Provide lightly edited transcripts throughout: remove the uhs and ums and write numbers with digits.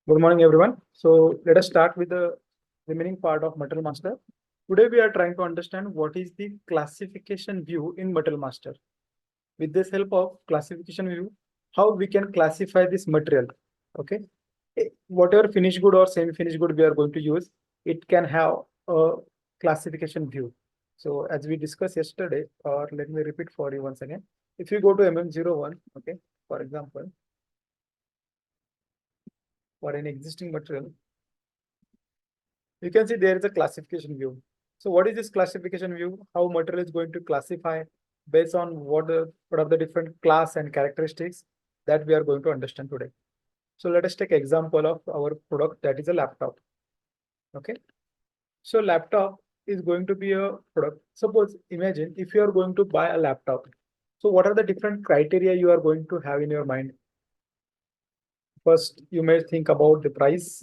Good morning, everyone. So let us start with the remaining part of Material Master. Today we are trying to understand what is the classification view in Material Master. With this help of classification view, how we can classify this material. Okay, whatever finished good or semi-finished good we are going to use, it can have a classification view. So as we discussed yesterday, or let me repeat for you once again. If you go to MM01, okay, for example, for an existing material, you can see there is a classification view. So what is this classification view? How material is going to classify based on what are the different class and characteristics that we are going to understand today. So let us take example of our product, that is a laptop. Okay. So laptop is going to be a product. Suppose imagine if you are going to buy a laptop. So what are the different criteria you are going to have in your mind? First, you may think about the price.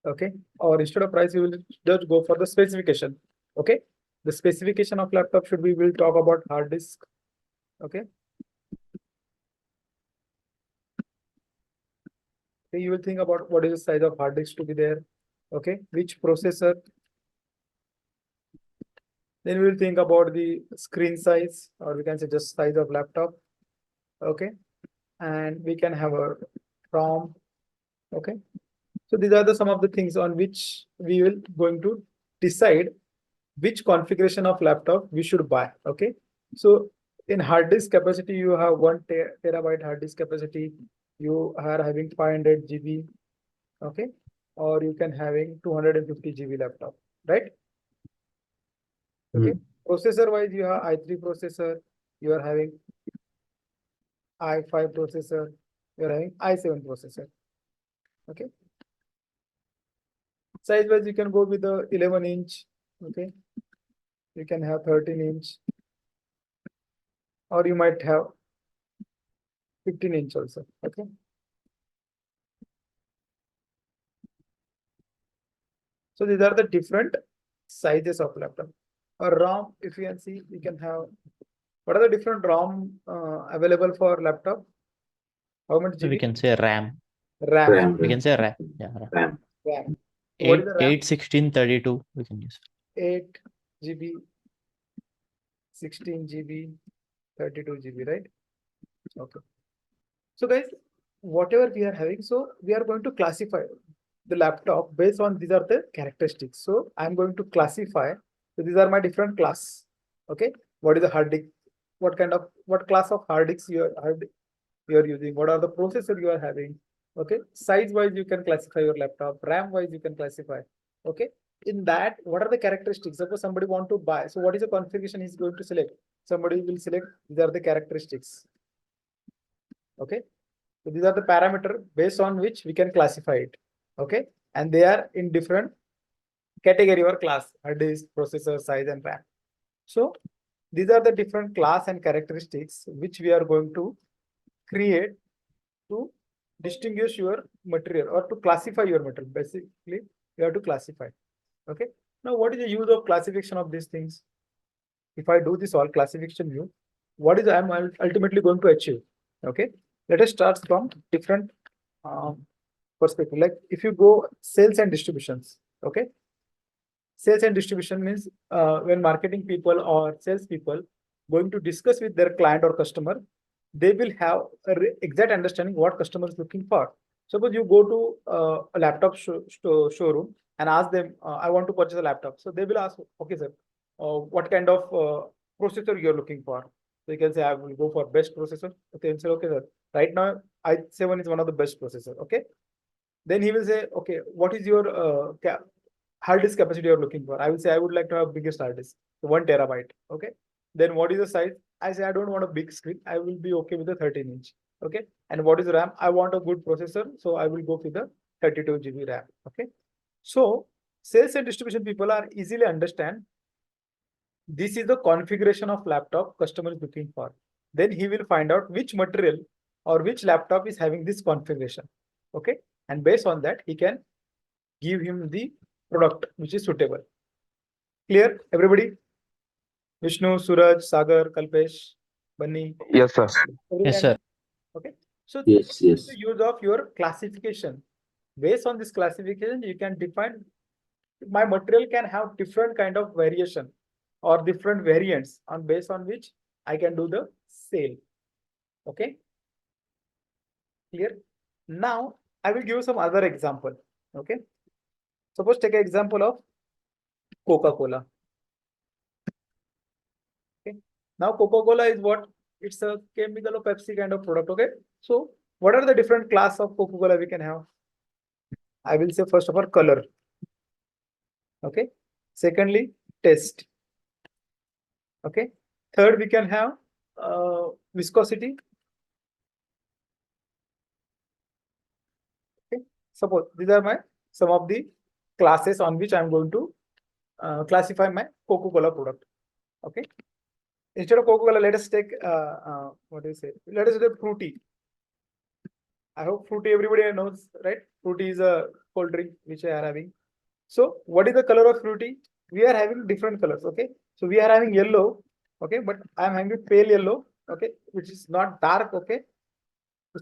Okay, or instead of price, you will just go for the specification. Okay, the specification of laptop should be, we'll talk about hard disk. Okay, so you will think about what is the size of hard disk to be there. Okay, which processor. Then we will think about the screen size, or we can say just size of laptop. Okay, and we can have a ROM. Okay, so these are the some of the things on which we will going to decide which configuration of laptop we should buy. Okay, so in hard disk capacity, you have 1 terabyte hard disk capacity. You are having 500 GB. Okay, or you can having 250 GB laptop, right? Okay, processor wise, you have i3 processor. You are having i5 processor. You are having i7 processor. Okay. Size wise, you can go with the 11-inch. Okay. You can have 13-inch, or you might have 15-inch also. Okay. So these are the different sizes of laptop. Or ROM, if you can see, you can have, what are the different ROM available for laptop? How much GB? So we can say RAM. RAM. We can say RAM. Yeah, RAM. RAM. What is the RAM? 8, 16, 32. We can use 8 GB, 16 GB, 32 GB, right? Okay. So guys, whatever we are having, so we are going to classify the laptop based on these are the characteristics. So I'm going to classify. So these are my different class. Okay. What is the hard disk? What class of hard disk you are using? What are the processor you are having? Okay. Size wise, you can classify your laptop. RAM wise, you can classify. Okay. In that, what are the characteristics? Suppose somebody want to buy. So what is the configuration he's going to select? Somebody will select, these are the characteristics. Okay. So these are the parameters based on which we can classify it. Okay. And they are in different category or class, hard disk, processor, size, and RAM. So these are the different class and characteristics which we are going to create to distinguish your material or to classify your material. Basically, you have to classify. Okay. Now, what is the use of classification of these things? If I do this all classification view, what is I'm ultimately going to achieve? Okay. Let us start from different perspective. Like if you go sales and distributions. Okay. Sales and distribution means when marketing people or sales people going to discuss with their client or customer, they will have a exact understanding what customer is looking for. Suppose you go to a laptop showroom and ask them, I want to purchase a laptop. So they will ask, okay, sir, what kind of processor you're looking for? So you can say, I will go for best processor. Okay, and say, okay, sir, right now i7 is one of the best processor. Okay. Then he will say, okay, what is your hard disk capacity you're looking for? I will say, I would like to have biggest hard disk, 1 terabyte. Okay. Then what is the size? I say, I don't want a big screen. I will be okay with the 13-inch. Okay. And what is the RAM? I want a good processor. So I will go with the 32 GB RAM. Okay. So sales and distribution people are easily understand. This is the configuration of laptop customer is looking for. Then he will find out which material or which laptop is having this configuration. Okay. And based on that, he can give him the product which is suitable. Clear, everybody? Vishnu, Suraj, Sagar, Kalpesh, Bunny. Yes, sir. Yes, sir. Okay. So Yes. the use of your classification Based on this classification, you can define my material can have different kind of variation or different variants on based on which I can do the sale. Okay. Clear? Now I will give you some other example. Okay. Suppose take an example of Coca-Cola. Okay. Now Coca-Cola is what? It's a chemical or Pepsi kind of product. Okay. So what are the different class of Coca-Cola we can have? I will say first of all color. Okay. Secondly, taste. Okay. Third, we can have viscosity. Okay. Suppose these are my some of the classes on which I'm going to classify my Coca-Cola product. Okay. Instead of Coca-Cola, let us take what do you say? Let us take fruity. I hope fruity everybody knows, right? Fruity is a cold drink which I are having. So what is the color of fruity? We are having different colors. Okay. So we are having yellow. Okay, but I am having pale yellow. Okay, which is not dark. Okay,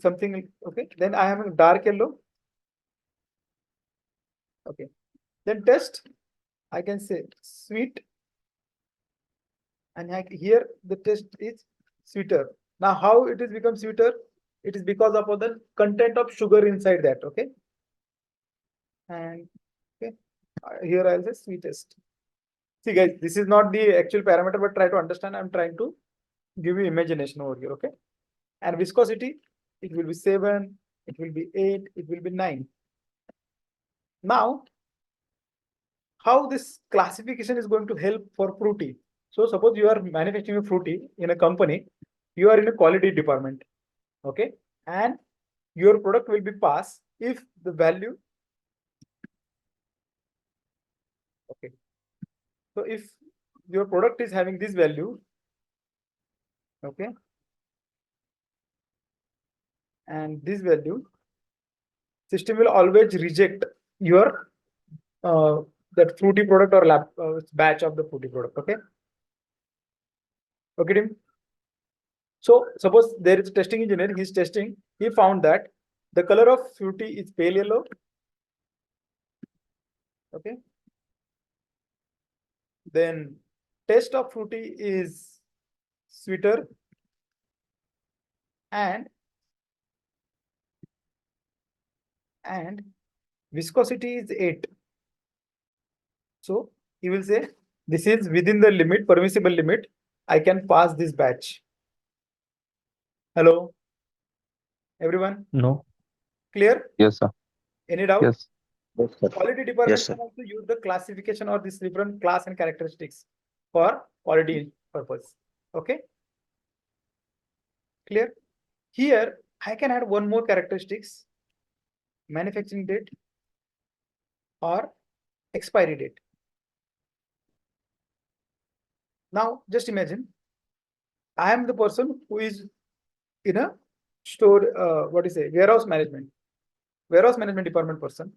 something. Okay, then I am having dark yellow. Okay, then taste. I can say sweet, and here the taste is sweeter. Now, how it is become sweeter? It is because of the content of sugar inside that. Okay, and okay, here I'll say sweetest. See, guys, this is not the actual parameter, but try to understand. I'm trying to give you imagination over here. Okay, and viscosity, it will be 7, it will be 8, it will be 9. Now, how this classification is going to help for fruity? So suppose you are manufacturing a fruity in a company, you are in a quality department, okay, and your product will be passed if the value, okay. So if your product is having this value, okay, and this value, system will always reject your that fruity product or batch of the fruity product. Okay. Okay, team. So suppose there is a testing engineer, he's testing, he found that the color of fruity is pale yellow. Okay. Then taste of fruity is sweeter and viscosity is 8. So he will say this is within the limit, permissible limit. I can pass this batch. Hello, everyone. No. Clear? Yes, sir. Any doubt? Yes. Yes, sir. Quality department Yes, sir. can also use the classification or this different class and characteristics for quality purpose. Okay. Clear? Here I can add one more characteristics: manufacturing date or expiry date. Now just imagine I am the person who is in a store, what is it, warehouse management department person.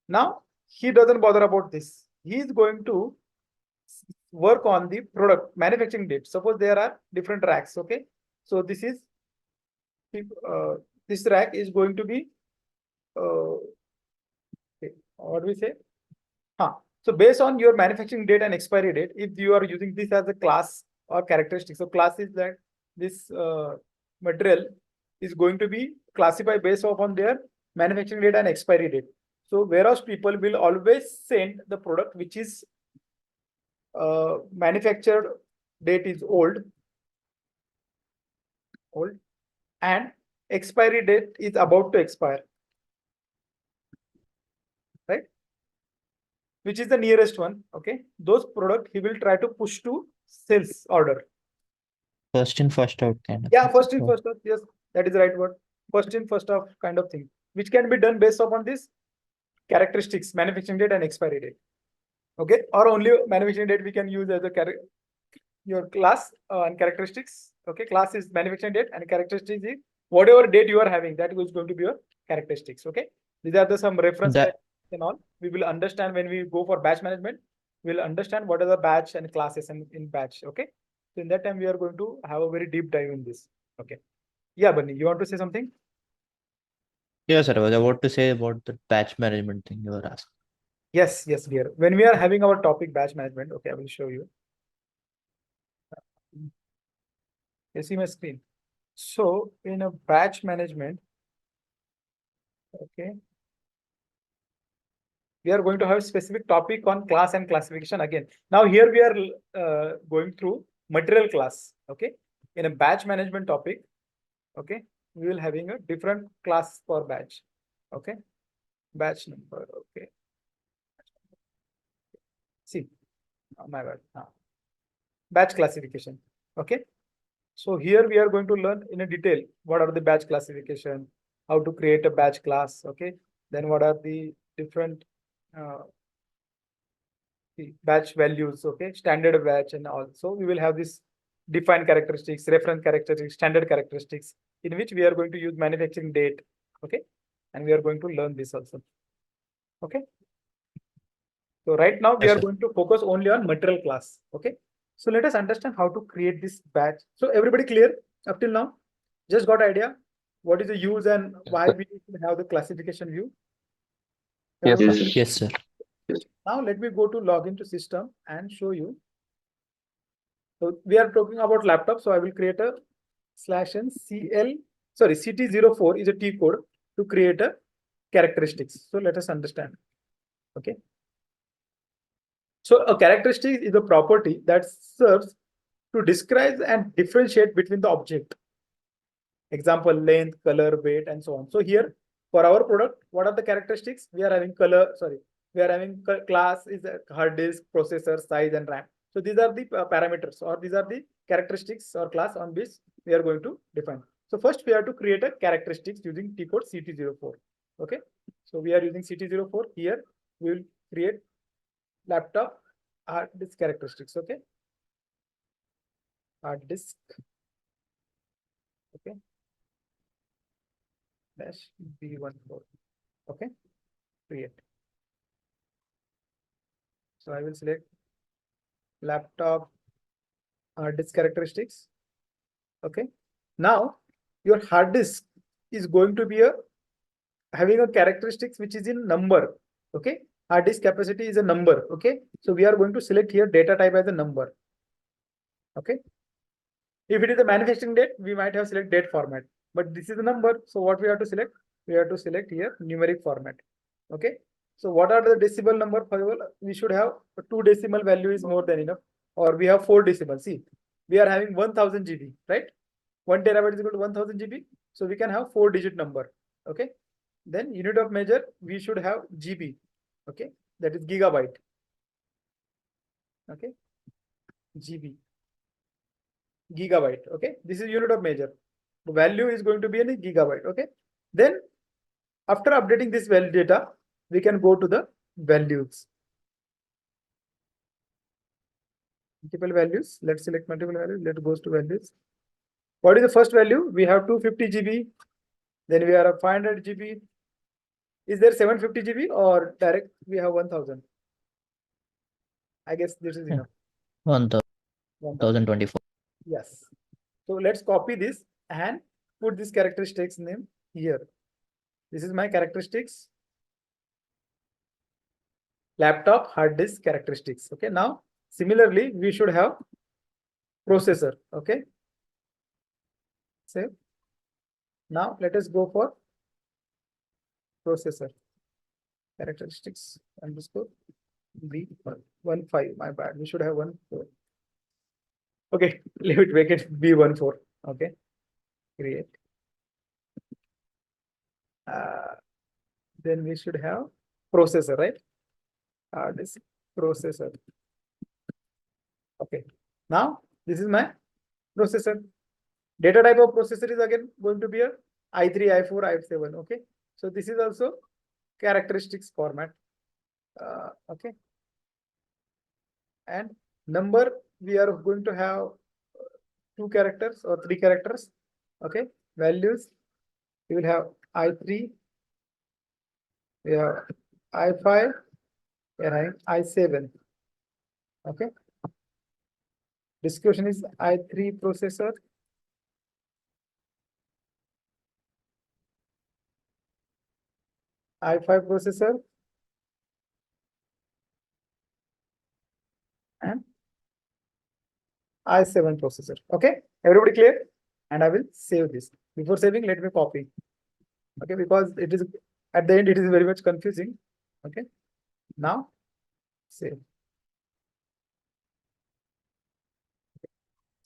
Now he doesn't bother about this. He is going to work on the product manufacturing date. Suppose there are different racks. Okay, so this is this rack is going to be okay, what do we say? So based on your manufacturing date and expiry date, if you are using this as a class or characteristic, so class is that this material is going to be classified based upon their manufacturing date and expiry date. So whereas people will always send the product which is manufactured date is old and expiry date is about to expire, right? Which is the nearest one. Okay, those product he will try to push to sales order. First in, first out kind of. Yeah, first in, first out. Yes, that is the right word. First in, first out kind of thing, which can be done based upon this characteristics, manufacturing date and expiry date. Okay, or only manufacturing date we can use as a your class and characteristics. Okay, class is manufacturing date and characteristics is whatever date you are having, that is going to be your characteristics. Okay, these are the some reference and all. We will understand when we go for batch management. We'll understand what are the batch and classes and in batch. Okay, so in that time we are going to have a very deep dive in this. Okay, yeah, Bunny, you want to say something? Yes, sir. I was about to say about the batch management thing you were asking. Yes, dear. When we are having our topic batch management, okay, I will show you. You see my screen. So in a batch management, okay, we are going to have a specific topic on class and classification again. Now here we are going through material class, okay. In a batch management topic, okay, we will having a different class for batch, okay. Batch number, okay. See, my bad. Batch classification, okay. So here we are going to learn in a detail what are the batch classification, how to create a batch class, okay. Then what are the different the batch values, okay, standard batch, and also we will have this defined characteristics, reference characteristics, standard characteristics, in which we are going to use manufacturing date, okay, and we are going to learn this also, okay. So right now we Yes, are sir. going to focus only on material class, okay. So let us understand how to create this batch. So everybody clear up till now? Just got idea what is the use and why we need to have the classification view? Yes, Everyone? sir. Yes, sir. Now let me go to log into system and show you. So we are talking about laptop. So I will create a /n CT04 is a T code to create a characteristics. So let us understand. Okay. So a characteristic is a property that serves to describe and differentiate between the object. Example, length, color, weight, and so on. So here for our product, what are the characteristics? We are having we are having class is a hard disk, processor, size, and RAM. So these are the parameters, or these are the characteristics or class on which we are going to define. So first we have to create a characteristics using T code CT04. Okay. So we are using CT04 here. We will create laptop hard disk characteristics. Okay. Hard disk. Okay. Dash B14. Okay. Create. So I will select laptop hard disk characteristics. Okay. Now your hard disk is going to be having a characteristics which is in number. Okay. Hard disk capacity is a number. Okay. So we are going to select here data type as a number. Okay. If it is a manufacturing date, we might have select date format, but this is a number. So what we have to select? We have to select here numeric format. Okay. So what are the decimal number? For example, we should have 2 decimal value is more than enough, or we have 4 decimal. See, we are having 1000 GB, right? 1 terabyte is equal to 1000 GB. So we can have 4-digit number. Okay. Then unit of measure, we should have GB. Okay. That is gigabyte. Okay. GB. Gigabyte. Okay. This is unit of measure. The value is going to be in a gigabyte. Okay. Then after updating this value data, we can go to the values. Multiple values. Let's select multiple values. Let's go to values. What is the first value? We have 250 GB. Then we are a 500 GB. Is there 750 GB or direct we have 1000? I guess this is enough. 1024. Yes. So let's copy this and put this characteristics name here. This is my characteristics. Laptop hard disk characteristics. Okay. Now, similarly, we should have processor. Okay. Save. Now let us go for processor characteristics underscore B15. My bad. We should have 14. Okay, leave it, make it B14. Okay, create. Then we should have processor, right? This processor. Okay, now this is my processor. Data type of processor is again going to be a i3, i4, i7. Okay, so this is also characteristics format. Okay, and number we are going to have 2 characters or 3 characters. Okay, values we will have i3, we have i5, we are having i7. Okay, description is i3 processor. i5 processor and i7 processor. Okay, everybody clear? And I will save this. Before saving, let me copy. Okay, because it is at the end, it is very much confusing. Okay, now save.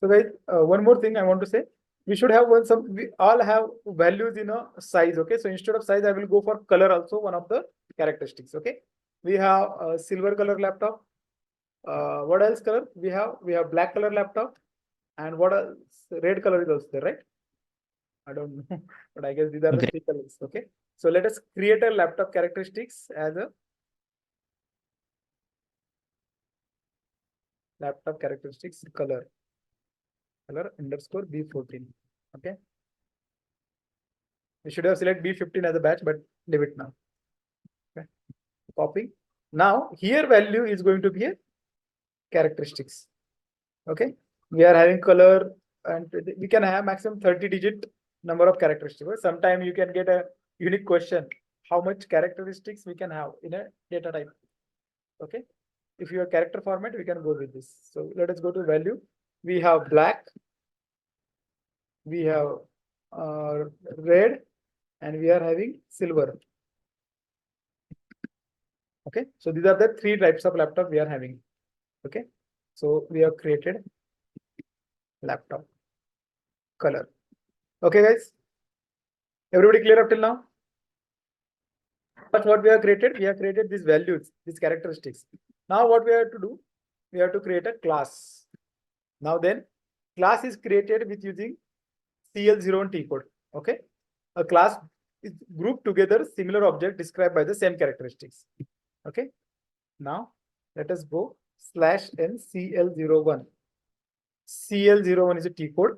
So guys, one more thing I want to say. We should have we all have values in a size. Okay, so instead of size, I will go for color also, one of the characteristics. Okay, we have a silver color laptop. What else color? We have black color laptop, and what else? Red color is also there, right? I don't know, but I guess these are the Okay. three colors. Okay, so let us create a laptop characteristics as a laptop characteristics color underscore B14. Okay, we should have select B15 as a batch, but leave it now. Okay, copy. Now here value is going to be a characteristics. Okay, we are having color, and we can have maximum 30-digit number of characteristics. Sometimes you can get a unique question: how much characteristics we can have in a data type? Okay, if you have character format, we can go with this. So let us go to value. We have black, we have red, and we are having silver. Okay, so these are the three types of laptop we are having. Okay, so we have created laptop color. Okay, guys, everybody clear up till now? But what we have created? We have created these values, these characteristics. Now what we have to do? We have to create a class. Now then, class is created with using CL01 tcode. Okay, a class is grouped together similar object described by the same characteristics. Okay, now let us go /n CL01. CL01 is a tcode.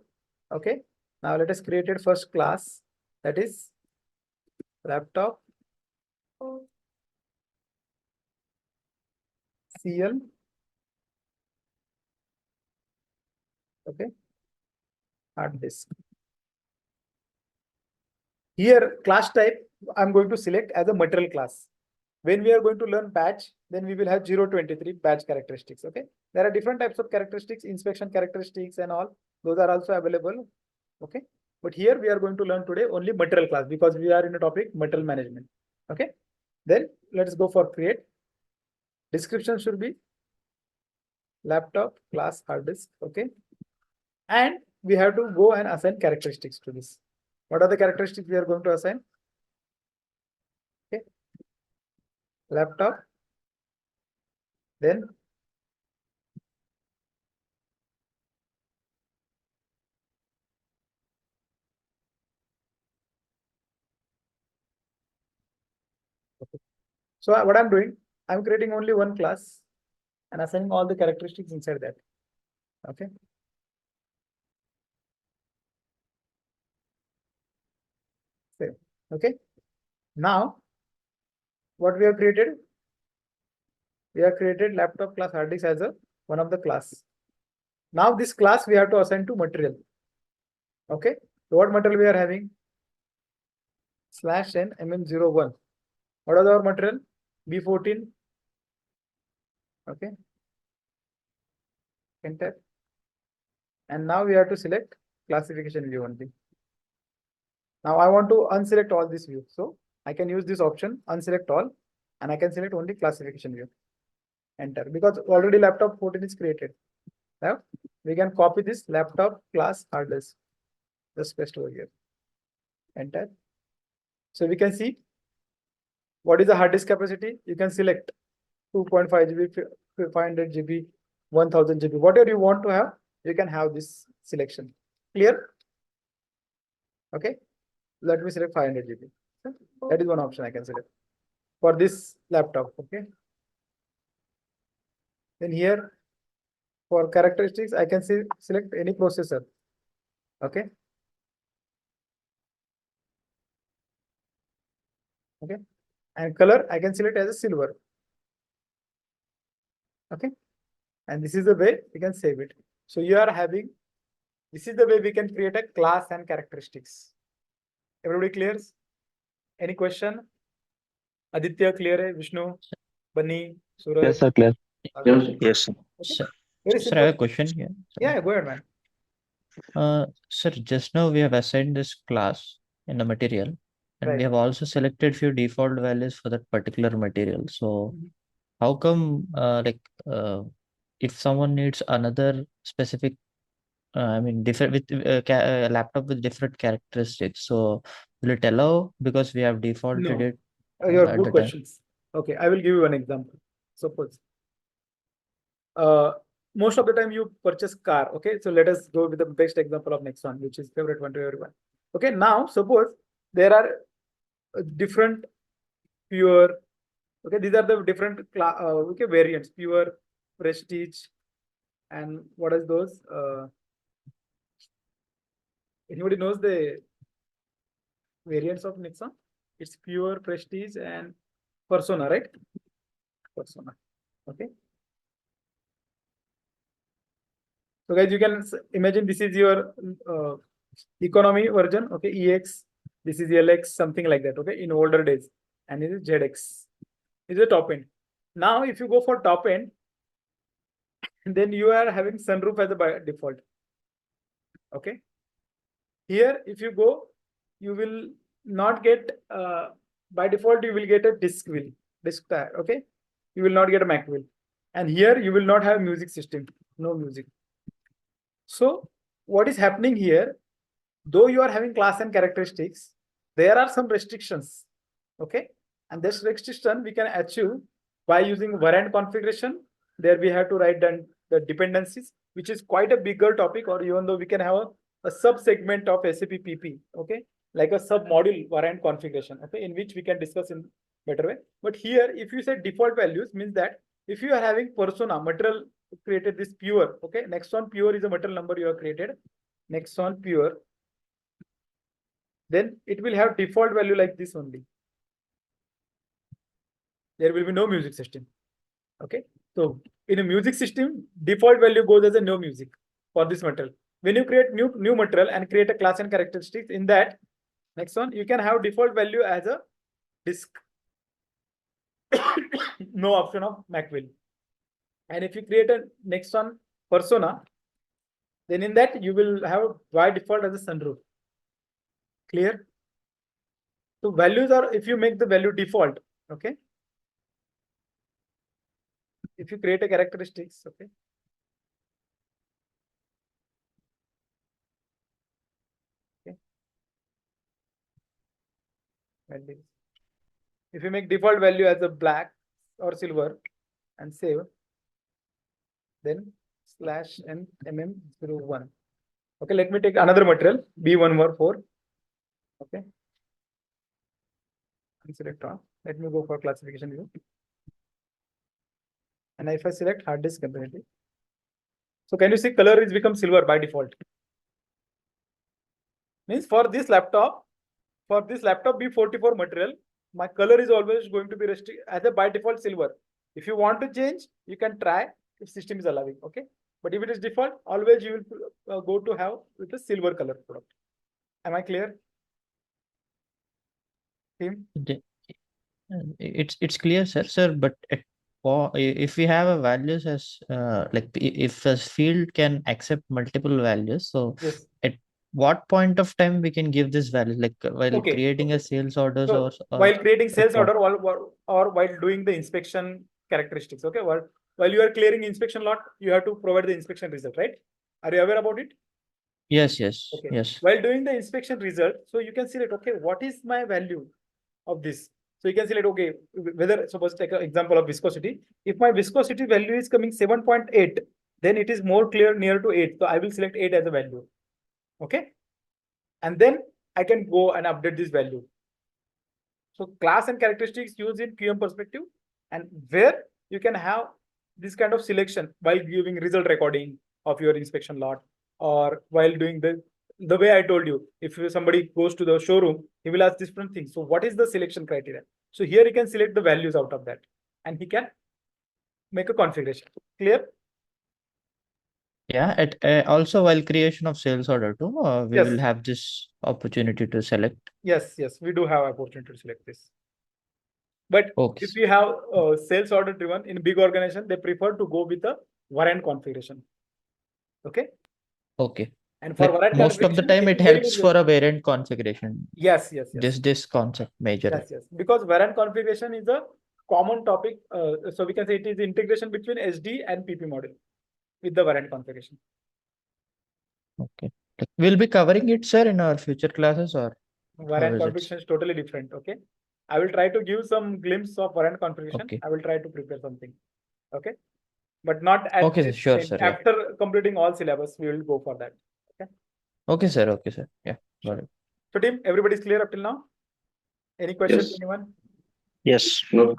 Okay, now let us create a first class, that is laptop CL. Okay, hard disk. Here class type I'm going to select as a material class. When we are going to learn batch, then we will have 023 batch characteristics. Okay, there are different types of characteristics, inspection characteristics and all. Those are also available. Okay, but here we are going to learn today only material class, because we are in a topic material management. Okay, then let's go for create. Description should be laptop class hard disk. Okay, and we have to go and assign characteristics to this. What are the characteristics we are going to assign? Okay, laptop, then so what I'm doing, I'm creating only one class and assigning all the characteristics inside that. Okay, save. Okay, now what we have created, we have created laptop class hard disk as a one of the class. Now this class we have to assign to material. Okay, so what material we are having? /n mm01. What is our material? B14. Okay, enter. And now we have to select classification view only. Now I want to unselect all this view, so I can use this option unselect all, and I can select only classification view. Enter, because already laptop 14 is created. Now we can copy this laptop class hard disk, just paste over here. Enter. So we can see what is the hard disk capacity. You can select 2.5 GB, 500 GB, 1000 GB, whatever you want to have, you can have this selection. Clear? Okay, let me select 500 GB. That is one option I can select for this laptop. Okay, then here for characteristics, I can select any processor. Okay, okay, and color I can select as a silver. Okay, and this is the way we can save it. So you are having, this is the way we can create a class and characteristics. Everybody clears? Any question? Aditya, clear hai? Vishnu, Bunny, Yes, Suraj. sir, clear. Akash. Yes, sir. Okay. Sir, Very sir, I have a simple. question here. Yeah, go ahead, man. Sir, just now we have assigned this class in the material, and we Right. have also selected few default values for that particular material. So Mhm. how come, if someone needs another specific, I mean, different with a laptop with different characteristics, so will it allow because we have defaulted No, it your at good the time? questions. Okay, I will give you an example. Suppose, uh, most of the time you purchase car. Okay, so let us go with the best example of next one, which is favorite one to everyone. Okay, now suppose there are different pure. Okay, these are the different okay variants: pure, prestige, and what is those? Anybody knows the variants of Nixon? It's pure, prestige, and persona, right? Persona. Okay. So guys, you can imagine this is your economy version. Okay, EX. This is LX, something like that. Okay, in older days, and this is ZX. This is the top end. Now, if you go for top end, then you are having sunroof as a by default. Okay. Here, if you go, you will not get by default. You will get a disc wheel, disc tire. Okay, you will not get a Mac wheel, and here you will not have music system. No music. So what is happening here? Though you are having class and characteristics, there are some restrictions. Okay, and this restriction we can achieve by using variant configuration. There we have to write down the dependencies, which is quite a bigger topic, or even though we can have a sub segment of SAP PP. Okay, like a sub module variant configuration. Okay, in which we can discuss in better way. But here, if you say default values, means that if you are having persona material created this pure. Okay, next one pure is a material number you have created. Next one pure, then it will have default value like this only. There will be no music system. Okay, so in a music system, default value goes as a no music for this material. When you create new material and create a class and characteristics, in that next one you can have default value as a disk. No option of Mac wheel. And if you create a next one persona, then in that you will have by default as a sunroof. Clear? So values are, if you make the value default, okay. If you create a characteristics, okay. Okay. Values. If you make default value as a black or silver and save, then slash n mm01. Okay, let me take another material B114. Okay. And select all. Let me go for classification view. And if I select hard disk component, so can you see color is become silver by default? Means for this laptop B44 material, my color is always going to be restricted as a by default silver. If you want to change, you can try if system is allowing. Okay, but if it is default, always you will go to have with a silver color product. Am I clear? Team? It's clear, sir. But if we have a values as if a field can accept multiple values, so Yes. at what point of time we can give this value, like while Okay. creating a sales orders So or while creating sales what? order or while doing the inspection characteristics, okay, while you are clearing inspection lot, you have to provide the inspection result, right? Are you aware about it? Yes. Okay. Yes. While doing the inspection result, so you can select, okay, what is my value of this? So you can select, okay, whether suppose take an example of viscosity. If my viscosity value is coming 7.8, then it is more clear near to 8. So I will select 8 as a value. Okay. And then I can go and update this value. So class and characteristics used in QM perspective, and where you can have this kind of selection while giving result recording of your inspection lot, or while doing the way I told you, if somebody goes to the showroom, he will ask different things. So what is the selection criteria? So here he can select the values out of that, and he can make a configuration. Clear? Yeah. Also while creation of sales order too, we Yes. will have this opportunity to select. Yes, we do have opportunity to select this. But Okay. if you have sales order driven in big organization, they prefer to go with the variant configuration. Okay. Okay. And for Like variant most of the configuration, time, it it is very, helps very for a useful. variant configuration. Yes, yes, yes. This concept majorly. Yes, yes. Because variant configuration is a common topic. So we can say it is integration between SD and PP module with the variant configuration. Okay. Like, we'll be covering it, sir, in our future classes, or Variant is it? configuration is totally different. Okay. I will try to give some glimpse of variant configuration. Okay. I will try to prepare something. Okay. But not at Okay, sir. this Sure, time. sir. Yeah. After completing all syllabus, we will go for that. Okay. Okay, sir. Okay, sir. Yeah. Got Sure. it. So team, everybody is clear up till now? Any questions, Yes. anyone? Yes. No.